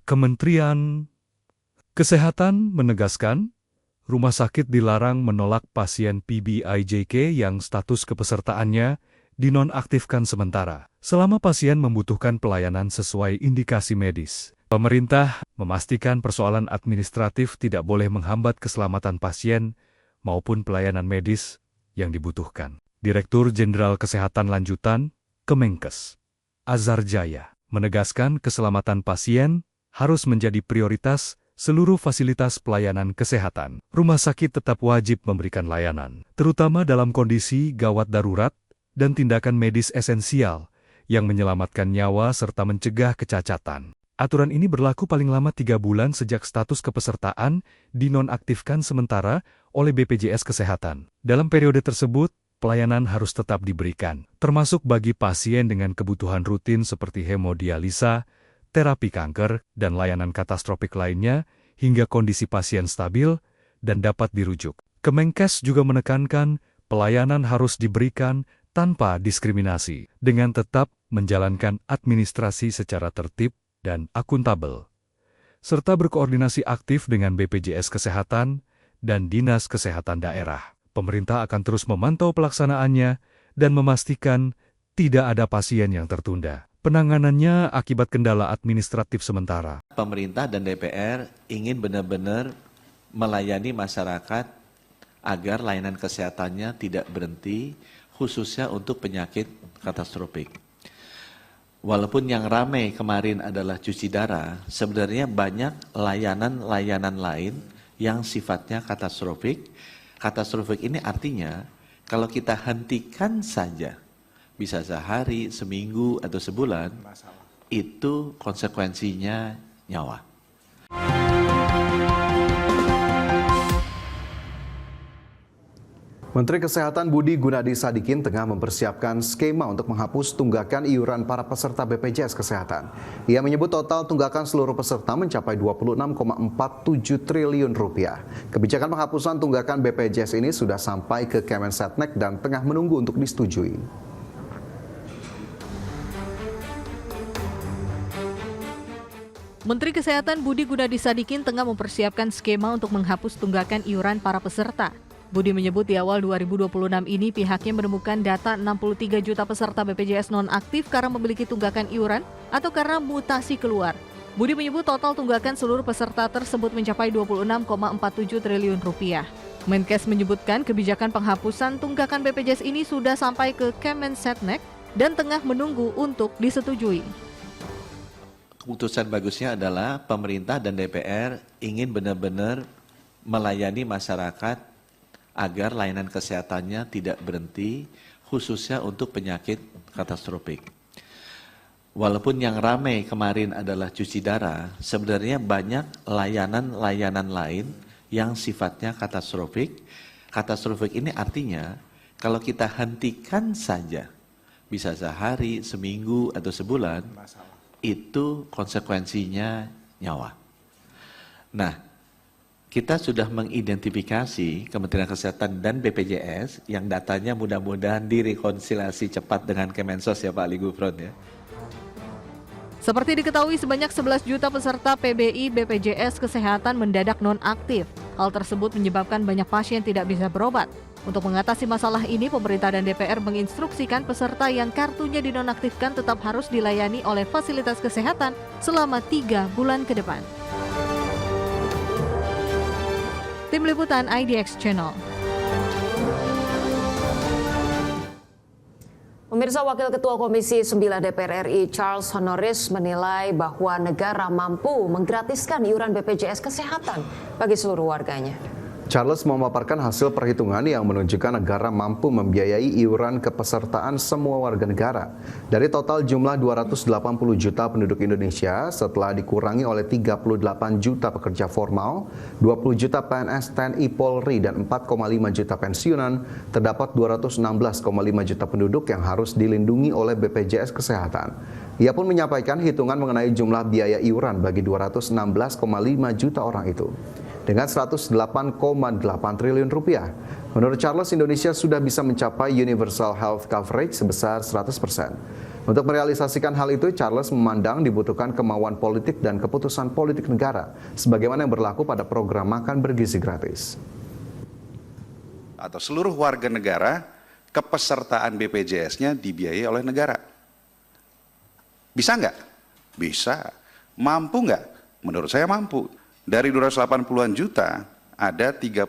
Kementerian Kesehatan menegaskan, rumah sakit dilarang menolak pasien PBIJK yang status kepesertaannya dinonaktifkan sementara, selama pasien membutuhkan pelayanan sesuai indikasi medis. Pemerintah memastikan persoalan administratif tidak boleh menghambat keselamatan pasien maupun pelayanan medis yang dibutuhkan. Direktur Jenderal Kesehatan Lanjutan, Kemenkes, Azhar Jaya, menegaskan keselamatan pasien harus menjadi prioritas seluruh fasilitas pelayanan kesehatan. Rumah sakit tetap wajib memberikan layanan, terutama dalam kondisi gawat darurat dan tindakan medis esensial yang menyelamatkan nyawa serta mencegah kecacatan. Aturan ini berlaku paling lama 3 bulan sejak status kepesertaan dinonaktifkan sementara oleh BPJS Kesehatan. Dalam periode tersebut, pelayanan harus tetap diberikan, termasuk bagi pasien dengan kebutuhan rutin seperti hemodialisa, terapi kanker, dan layanan katastrofik lainnya hingga kondisi pasien stabil dan dapat dirujuk. Kemenkes juga menekankan pelayanan harus diberikan tanpa diskriminasi, dengan tetap menjalankan administrasi secara tertib dan akuntabel, serta berkoordinasi aktif dengan BPJS Kesehatan dan Dinas Kesehatan Daerah. Pemerintah akan terus memantau pelaksanaannya dan memastikan tidak ada pasien yang tertunda. Penanganannya akibat kendala administratif sementara. Pemerintah dan DPR ingin benar-benar melayani masyarakat agar layanan kesehatannya tidak berhenti, khususnya untuk penyakit katastrofik. Walaupun yang ramai kemarin adalah cuci darah, sebenarnya banyak layanan-layanan lain yang sifatnya katastrofik. Katastrofik ini artinya kalau kita hentikan saja, bisa sehari, seminggu, atau sebulan, itu konsekuensinya nyawa. Menteri Kesehatan Budi Gunadi Sadikin tengah mempersiapkan skema untuk menghapus tunggakan iuran para peserta BPJS Kesehatan. Ia menyebut total tunggakan seluruh peserta mencapai 26,47 triliun rupiah. Kebijakan penghapusan tunggakan BPJS ini sudah sampai ke Kemensetnek dan tengah menunggu untuk disetujui. Menteri Kesehatan Budi Gunadi Sadikin tengah mempersiapkan skema untuk menghapus tunggakan iuran para peserta. Budi menyebut di awal 2026 ini pihaknya menemukan data 63 juta peserta BPJS nonaktif karena memiliki tunggakan iuran atau karena mutasi keluar. Budi menyebut total tunggakan seluruh peserta tersebut mencapai 26,47 triliun rupiah. Menkes menyebutkan kebijakan penghapusan tunggakan BPJS ini sudah sampai ke Kemensetnek dan tengah menunggu untuk disetujui. Keputusan bagusnya adalah pemerintah dan DPR ingin benar-benar melayani masyarakat agar layanan kesehatannya tidak berhenti, khususnya untuk penyakit katastrofik. Walaupun yang ramai kemarin adalah cuci darah, sebenarnya banyak layanan-layanan lain yang sifatnya katastrofik. Katastrofik ini artinya kalau kita hentikan saja, bisa sehari, seminggu, atau sebulan, itu konsekuensinya nyawa. Nah, kita sudah mengidentifikasi Kementerian Kesehatan dan BPJS yang datanya mudah-mudahan direkonsiliasi cepat dengan Kemensos ya Pak Ali Gufron ya. Seperti diketahui sebanyak 11 juta peserta PBI BPJS Kesehatan mendadak nonaktif. Hal tersebut menyebabkan banyak pasien tidak bisa berobat. Untuk mengatasi masalah ini, pemerintah dan DPR menginstruksikan peserta yang kartunya dinonaktifkan tetap harus dilayani oleh fasilitas kesehatan selama 3 bulan ke depan. Tim Liputan IDX Channel. Pemirsa, Wakil Ketua Komisi 9 DPR RI Charles Honoris menilai bahwa negara mampu menggratiskan iuran BPJS Kesehatan bagi seluruh warganya. Charles memaparkan hasil perhitungan yang menunjukkan negara mampu membiayai iuran kepesertaan semua warga negara. Dari total jumlah 280 juta penduduk Indonesia, setelah dikurangi oleh 38 juta pekerja formal, 20 juta PNS TNI Polri, dan 4,5 juta pensiunan, terdapat 216,5 juta penduduk yang harus dilindungi oleh BPJS Kesehatan. Ia pun menyampaikan hitungan mengenai jumlah biaya iuran bagi 216,5 juta orang itu. Dengan 108,8 triliun rupiah. Menurut Charles, Indonesia sudah bisa mencapai universal health coverage sebesar 100%. Untuk merealisasikan hal itu, Charles memandang dibutuhkan kemauan politik dan keputusan politik negara, sebagaimana yang berlaku pada program makan bergizi gratis. Atau seluruh warga negara, kepesertaan BPJS-nya dibiayai oleh negara. Bisa nggak? Bisa. Mampu nggak? Menurut saya mampu. Dari 280-an juta, ada 38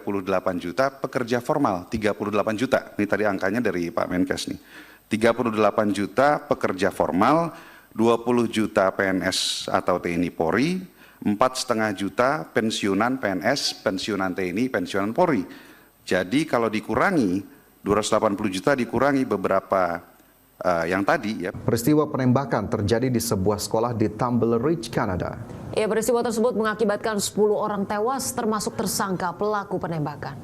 juta pekerja formal, 38 juta. Ini tadi angkanya dari Pak Menkes nih. 38 juta pekerja formal, 20 juta PNS atau TNI Polri, 4,5 juta pensiunan PNS, pensiunan TNI, pensiunan Polri. Jadi kalau dikurangi, 280 juta dikurangi beberapa yang tadi ya. Peristiwa penembakan terjadi di sebuah sekolah di Tumble Ridge, Kanada. Ya, peristiwa tersebut mengakibatkan 10 orang tewas termasuk tersangka pelaku penembakan.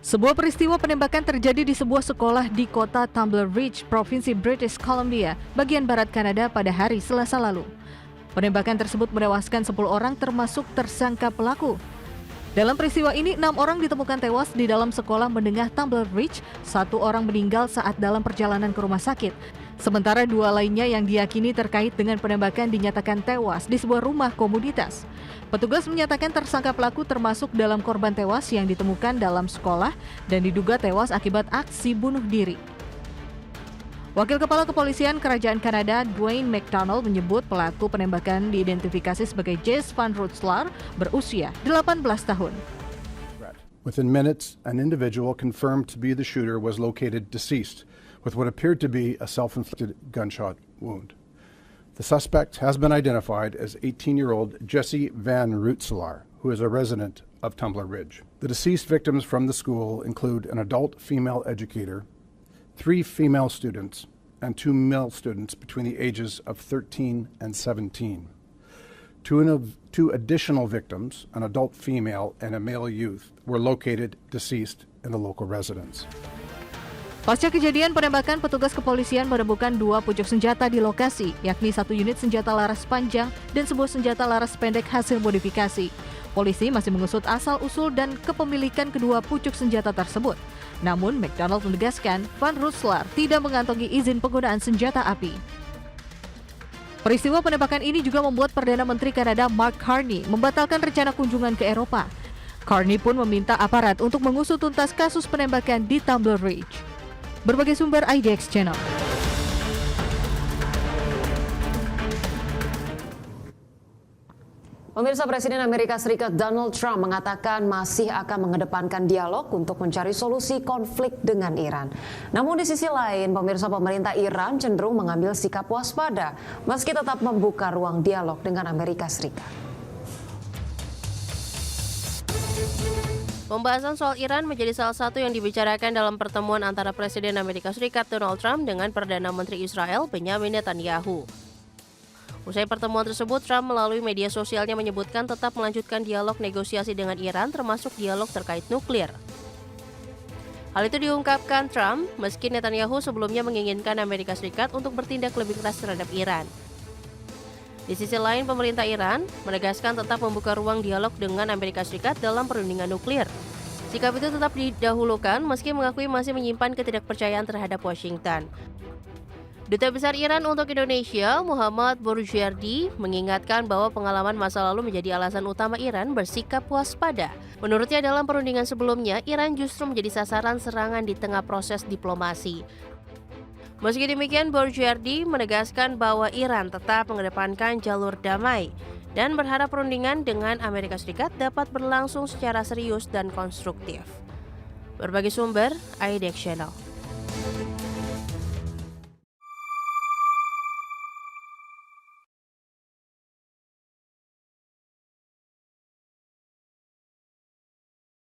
Sebuah peristiwa penembakan terjadi di sebuah sekolah di kota Tumble Ridge, Provinsi British Columbia, bagian barat Kanada pada hari Selasa lalu. Penembakan tersebut menewaskan 10 orang termasuk tersangka pelaku. Dalam peristiwa ini, 6 orang ditemukan tewas di dalam sekolah menengah Tumble Ridge, 1 orang meninggal saat dalam perjalanan ke rumah sakit. Sementara 2 lainnya yang diyakini terkait dengan penembakan dinyatakan tewas di sebuah rumah komunitas. Petugas menyatakan tersangka pelaku termasuk dalam korban tewas yang ditemukan dalam sekolah dan diduga tewas akibat aksi bunuh diri. Wakil Kepala Kepolisian Kerajaan Kanada, Dwayne McDonald, menyebut pelaku penembakan diidentifikasi sebagai Jesse Van Rootselaar, berusia 18 tahun. Within minutes, an individual confirmed to be the shooter was located deceased with what appeared to be a self-inflicted gunshot wound. The suspect has been identified as 18-year-old Jesse Van Rootselaar, who is a resident of Tumble Ridge. The deceased victims from the school include an adult female educator, 3 female students, and 2 male students between the ages of 13 and 17. Two additional victims, an adult female and a male youth, were located deceased in the local residence. Pasca kejadian penembakan, petugas kepolisian menemukan 2 pucuk senjata di lokasi, yakni 1 unit senjata laras panjang dan sebuah senjata laras pendek hasil modifikasi. Polisi masih mengusut asal-usul dan kepemilikan kedua pucuk senjata tersebut. Namun, McDonald menegaskan Van Rootselaar tidak mengantongi izin penggunaan senjata api. Peristiwa penembakan ini juga membuat Perdana Menteri Kanada Mark Carney membatalkan rencana kunjungan ke Eropa. Carney pun meminta aparat untuk mengusut tuntas kasus penembakan di Tumble Ridge. Berbagai sumber IDX Channel. Pemirsa, Presiden Amerika Serikat Donald Trump mengatakan masih akan mengedepankan dialog untuk mencari solusi konflik dengan Iran. Namun di sisi lain, pemirsa, pemerintah Iran cenderung mengambil sikap waspada meski tetap membuka ruang dialog dengan Amerika Serikat. Pembahasan soal Iran menjadi salah satu yang dibicarakan dalam pertemuan antara Presiden Amerika Serikat Donald Trump dengan Perdana Menteri Israel Benjamin Netanyahu. Usai pertemuan tersebut, Trump melalui media sosialnya menyebutkan tetap melanjutkan dialog negosiasi dengan Iran termasuk dialog terkait nuklir. Hal itu diungkapkan Trump meski Netanyahu sebelumnya menginginkan Amerika Serikat untuk bertindak lebih keras terhadap Iran. Di sisi lain, pemerintah Iran menegaskan tetap membuka ruang dialog dengan Amerika Serikat dalam perundingan nuklir. Sikap itu tetap didahulukan meski mengakui masih menyimpan ketidakpercayaan terhadap Washington. Duta Besar Iran untuk Indonesia, Muhammad Bourjerdi, mengingatkan bahwa pengalaman masa lalu menjadi alasan utama Iran bersikap waspada. Menurutnya, dalam perundingan sebelumnya, Iran justru menjadi sasaran serangan di tengah proses diplomasi. Meski demikian, Bourjerdi menegaskan bahwa Iran tetap mengedepankan jalur damai dan berharap perundingan dengan Amerika Serikat dapat berlangsung secara serius dan konstruktif. Berbagai sumber, IDX Channel.